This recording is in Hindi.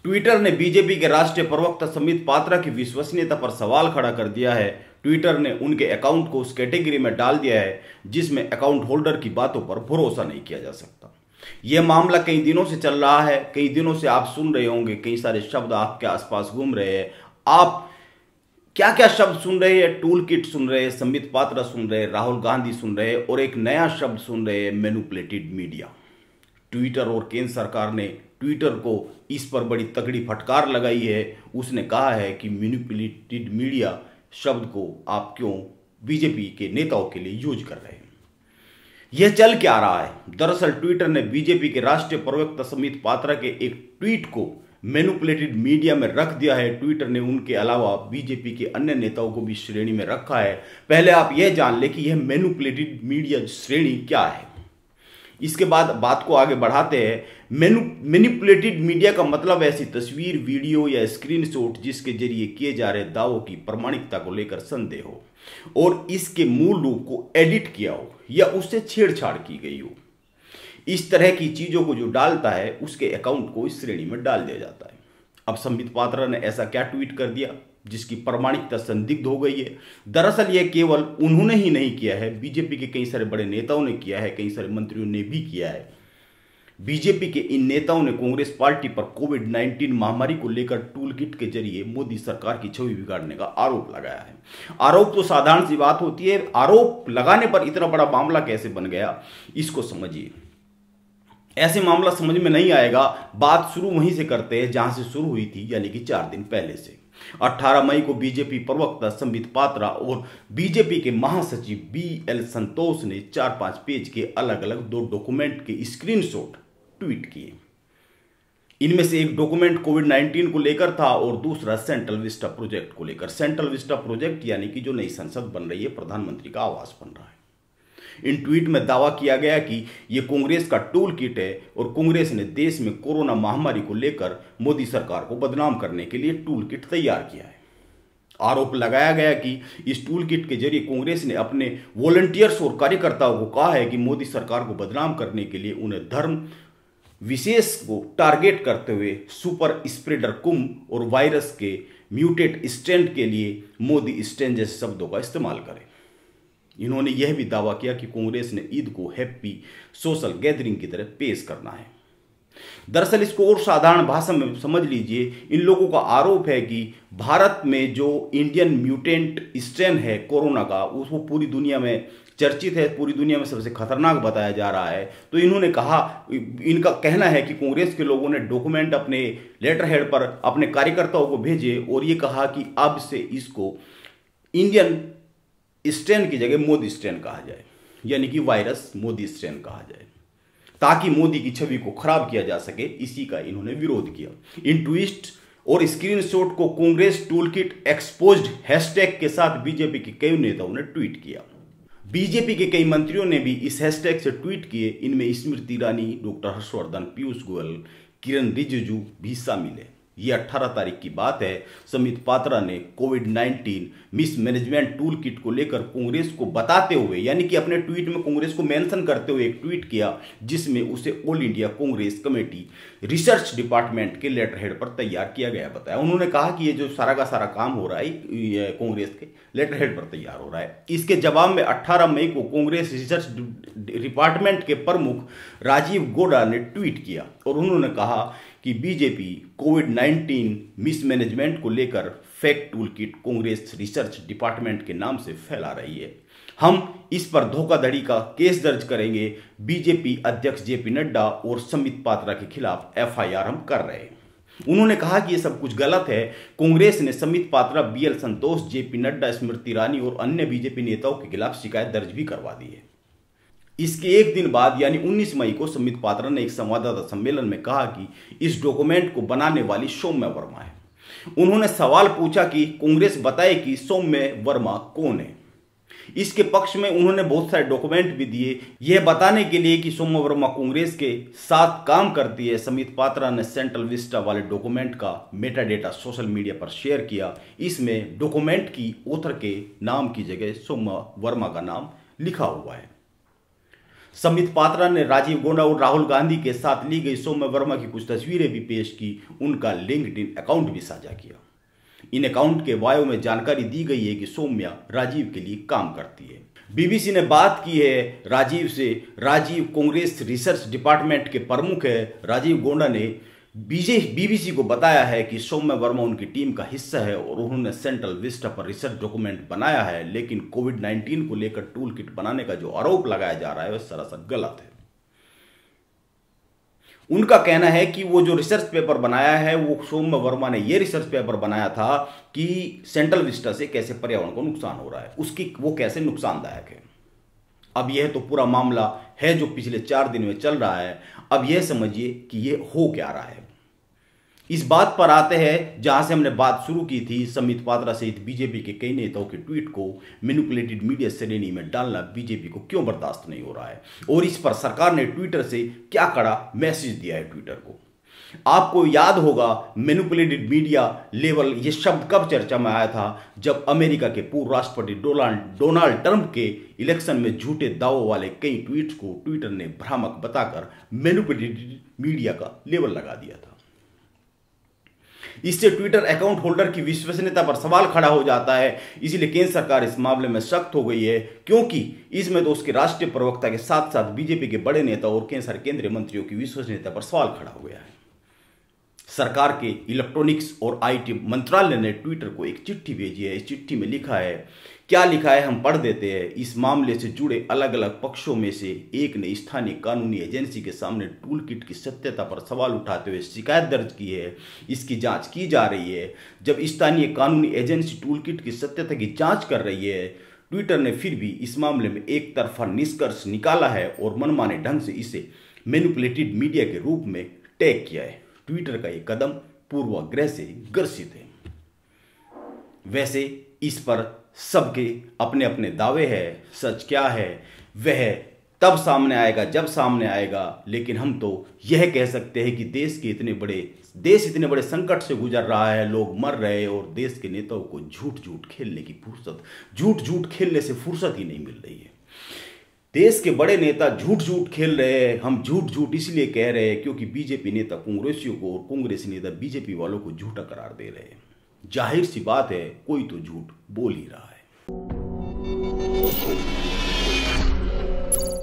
ट्विटर ने बीजेपी के राष्ट्रीय प्रवक्ता संबित पात्रा की विश्वसनीयता पर सवाल खड़ा कर दिया है। ट्विटर ने उनके अकाउंट को उस कैटेगरी में डाल दिया है जिसमें अकाउंट होल्डर की बातों पर भरोसा नहीं किया जा सकता। यह मामला कई दिनों से चल रहा है। कई दिनों से आप सुन रहे होंगे, कई सारे शब्द आपके आसपास घूम रहे हैं। आप क्या क्या शब्द सुन रहे हैं? टूल किट सुन रहे हैं, संबित पात्रा सुन रहे हैं, राहुल गांधी सुन रहे हैं और एक नया शब्द सुन रहे हैं, मैनिपुलेटेड मीडिया। ट्विटर और केंद्र सरकार ने ट्विटर को इस पर बड़ी तगड़ी फटकार लगाई है। उसने कहा है कि मैनिपुलेटेड मीडिया शब्द को आप क्यों बीजेपी के नेताओं के लिए यूज कर रहे हैं। यह चल क्या रहा है? दरअसल ट्विटर ने बीजेपी के राष्ट्रीय प्रवक्ता संबित पात्रा के एक ट्वीट को मैनिपुलेटेड मीडिया में रख दिया है। ट्विटर ने उनके अलावा बीजेपी के अन्य नेताओं को भी श्रेणी में रखा है। पहले आप यह जान लें कि यह मैनिपुलेटेड मीडिया श्रेणी क्या है। इसके बाद बात को आगे बढ़ाते हैं। मैनिपुलेटेड मीडिया का मतलब ऐसी तस्वीर, वीडियो या स्क्रीनशॉट जिसके जरिए किए जा रहे दावों की प्रामाणिकता को लेकर संदेह हो और इसके मूल रूप को एडिट किया हो या उससे छेड़छाड़ की गई हो। इस तरह की चीजों को जो डालता है उसके अकाउंट को इस श्रेणी में डाल दिया जाता है। अब संबित पात्रा ने ऐसा क्या ट्वीट कर दिया जिसकी प्रामाणिकता संदिग्ध हो गई है? दरअसल यह केवल उन्होंने ही नहीं किया है, बीजेपी के कई सारे बड़े नेताओं ने किया है, कई सारे मंत्रियों ने भी किया है। बीजेपी के इन नेताओं ने कांग्रेस पार्टी पर कोविड-19 महामारी को लेकर टूल किट के जरिए मोदी सरकार की छवि बिगाड़ने का आरोप लगाया है। आरोप तो साधारण सी बात होती है, आरोप लगाने पर इतना बड़ा मामला कैसे बन गया, इसको समझिए। ऐसे मामला समझ में नहीं आएगा। बात शुरू वहीं से करते हैं जहां से शुरू हुई थी, यानी कि 4 दिन पहले से। 18 मई को बीजेपी प्रवक्ता संबित पात्रा और बीजेपी के महासचिव BL संतोष ने 4-5 पेज के अलग अलग 2 डॉक्यूमेंट के स्क्रीनशॉट ट्वीट किए। इनमें से एक डॉक्यूमेंट कोविड-19 को लेकर था और दूसरा सेंट्रल विस्टा प्रोजेक्ट को लेकर। सेंट्रल विस्टा प्रोजेक्ट यानी कि जो नई संसद बन रही है, प्रधानमंत्री का आवास बन रहा है। इन ट्वीट में दावा किया गया कि यह कांग्रेस का टूल किट है और कांग्रेस ने देश में कोरोना महामारी को लेकर मोदी सरकार को बदनाम करने के लिए टूल किट तैयार किया है। आरोप लगाया गया कि इस टूल किट के जरिए कांग्रेस ने अपने वॉलंटियर्स और कार्यकर्ताओं को कहा है कि मोदी सरकार को बदनाम करने के लिए उन्हें धर्म विशेष को टारगेट करते हुए सुपर स्प्रेडर कुंभ और वायरस के म्यूटेट स्ट्रेन के लिए मोदी स्ट्रेन जैसे शब्दों का इस्तेमाल करें। इन्होंने यह भी दावा किया कि कांग्रेस ने ईद को हैप्पी सोशल गैदरिंग की तरह पेश करना है। दरअसल इसको और साधारण भाषा में समझ लीजिए। इन लोगों का आरोप है कि भारत में जो इंडियन म्यूटेंट स्ट्रेन है कोरोना का, वो पूरी दुनिया में चर्चित है, पूरी दुनिया में सबसे खतरनाक बताया जा रहा है। तो इन्होंने कहा, इनका कहना है कि कांग्रेस के लोगों ने डॉक्यूमेंट अपने लेटर हेड पर अपने कार्यकर्ताओं को भेजे और ये कहा कि अब से इसको इंडियन स्ट्रेन की जगह मोदी स्ट्रेन कहा जाए, यानी कि वायरस मोदी स्ट्रेन कहा जाए, ताकि मोदी की छवि को खराब किया जा सके। इसी का इन्होंने विरोध किया। इन ट्वीट और स्क्रीनशॉट को Congress tool kit exposed hashtag के साथ बीजेपी के कई नेताओं ने ट्वीट किया। बीजेपी के कई मंत्रियों ने भी इस हैशटैग से ट्वीट किए। इनमें स्मृति ईरानी, डॉक्टर हर्षवर्धन, पीयूष गोयल, किरण रिजिजू भी शामिल है। ये 18 तारीख की बात है। संबित पात्रा ने कोविड-19 मिसमैनेजमेंट टूल किट को लेकर कांग्रेस को बताते हुए, यानी कि अपने ट्वीट में कांग्रेस को मेंशन करते हुए एक ट्वीट किया जिसमें उसे all India Congress committee research department के लेटर हेड पर तैयार किया गया बताया। उन्होंने कहा कि ये जो सारा का सारा काम हो रहा है कांग्रेस के लेटर हेड पर तैयार हो रहा है। इसके जवाब में 18 मई को कांग्रेस रिसर्च डिपार्टमेंट के प्रमुख राजीव गौड़ा ने ट्वीट किया और उन्होंने कहा कि बीजेपी कोविड-19 मिसमैनेजमेंट को लेकर fake tool kit Congress research department के नाम से फैला रही है। हम इस पर धोखाधड़ी का केस दर्ज करेंगे। बीजेपी अध्यक्ष JP नड्डा और संबित पात्रा के खिलाफ FIR हम कर रहे हैं। उन्होंने कहा कि यह सब कुछ गलत है। कांग्रेस ने संबित पात्रा, BL संतोष, JP नड्डा, स्मृति ईरानी और अन्य बीजेपी नेताओं के खिलाफ शिकायत दर्ज भी करवा दी है। इसके एक दिन बाद यानी 19 मई को संबित पात्रा ने एक संवाददाता सम्मेलन में कहा कि इस डॉक्यूमेंट को बनाने वाली सौम्या वर्मा है। उन्होंने सवाल पूछा कि कांग्रेस बताए कि सौम्या वर्मा कौन है। इसके पक्ष में उन्होंने बहुत सारे डॉक्यूमेंट भी दिए यह बताने के लिए कि सौम्या वर्मा कांग्रेस के साथ काम करती है। संबित पात्रा ने सेंट्रल विस्टा वाले डॉक्यूमेंट का मेटा डेटा सोशल मीडिया पर शेयर किया। इसमें डॉक्यूमेंट की ऑथर के नाम की जगह सौम्या वर्मा का नाम लिखा हुआ है। समित पात्रा ने राजीव गोंडा और राहुल गांधी के साथ ली गई सौम्या वर्मा की कुछ तस्वीरें भी पेश की, उनका लिंक्डइन अकाउंट भी साझा किया। इन अकाउंट के बायो में जानकारी दी गई है कि सौम्या राजीव के लिए काम करती है। बीबीसी ने बात की है राजीव से। राजीव कांग्रेस रिसर्च डिपार्टमेंट के प्रमुख है। राजीव गोंडा ने बीबीसी को बताया है कि सौम्या वर्मा उनकी टीम का हिस्सा है और उन्होंने सेंट्रल विस्टा पर रिसर्च डॉक्यूमेंट बनाया है, लेकिन कोविड-19 को लेकर टूल किट बनाने का जो आरोप लगाया जा रहा है वह सरासर गलत है। उनका कहना है कि वो जो रिसर्च पेपर बनाया है वो सौम्या वर्मा ने ये रिसर्च पेपर बनाया था कि सेंट्रल विस्टा से कैसे पर्यावरण को नुकसान हो रहा है, उसकी वो कैसे नुकसानदायक है। अब यह तो पूरा मामला है जो पिछले 4 दिन में चल रहा है। अब यह समझिए कि ये हो क्या रहा है। इस बात पर आते हैं जहां से हमने बात शुरू की थी। समित पात्रा सहित बीजेपी के कई नेताओं के ट्वीट को मैनिपुलेटेड मीडिया श्रेणी में डालना बीजेपी को क्यों बर्दाश्त नहीं हो रहा है और इस पर सरकार ने ट्विटर से क्या कड़ा मैसेज दिया है ट्विटर को। आपको याद होगा मैनिपुलेटेड मीडिया लेवल ये शब्द कब चर्चा में आया था, जब अमेरिका के पूर्व राष्ट्रपति डोनाल्ड ट्रंप के इलेक्शन में झूठे दावों वाले कई ट्वीट्स को ट्विटर ने भ्रामक बताकर मैनिपुलेटेड मीडिया का लेवल लगा दिया था। इससे ट्विटर अकाउंट होल्डर की विश्वसनीयता पर सवाल खड़ा हो जाता है। इसलिए केंद्र सरकार इस मामले में सख्त हो गई है, क्योंकि इसमें तो उसके राष्ट्रीय प्रवक्ता के साथ साथ बीजेपी के बड़े नेता और केंद्रीय मंत्रियों की विश्वसनीयता पर सवाल खड़ा हो गया है। सरकार के इलेक्ट्रॉनिक्स और आईटी मंत्रालय ने ट्विटर को एक चिट्ठी भेजी है। इस चिट्ठी में लिखा है, क्या लिखा है हम पढ़ देते हैं। इस मामले से जुड़े अलग अलग पक्षों में से एक ने स्थानीय कानूनी एजेंसी के सामने टूल किट की सत्यता पर सवाल उठाते हुए शिकायत दर्ज की है। इसकी जांच की जा रही है। जब स्थानीय कानूनी एजेंसी टूल किट की सत्यता की जांच कर रही है, ट्विटर ने फिर भी इस मामले में एक तरफा निष्कर्ष निकाला है और मनमाने ढंग से इसे मैनिपुलेटेड मीडिया के रूप में टैग किया है। ट्विटर का यह कदम पूर्वाग्रह से ग्रसित है। वैसे इस पर सबके अपने अपने दावे हैं। सच क्या है वह तब सामने आएगा जब सामने आएगा, लेकिन हम तो यह कह सकते हैं कि देश इतने बड़े संकट से गुजर रहा है, लोग मर रहे हैं और देश के नेताओं को झूठ खेलने की झूठ खेलने से फुर्सत ही नहीं मिल रही है। देश के बड़े नेता झूठ खेल रहे हैं। हम झूठ इसलिए कह रहे हैं क्योंकि बीजेपी नेता कांग्रेसियों को और कांग्रेसी नेता बीजेपी वालों को झूठा करार दे रहे हैं। जाहिर सी बात है कोई तो झूठ बोल ही रहा है।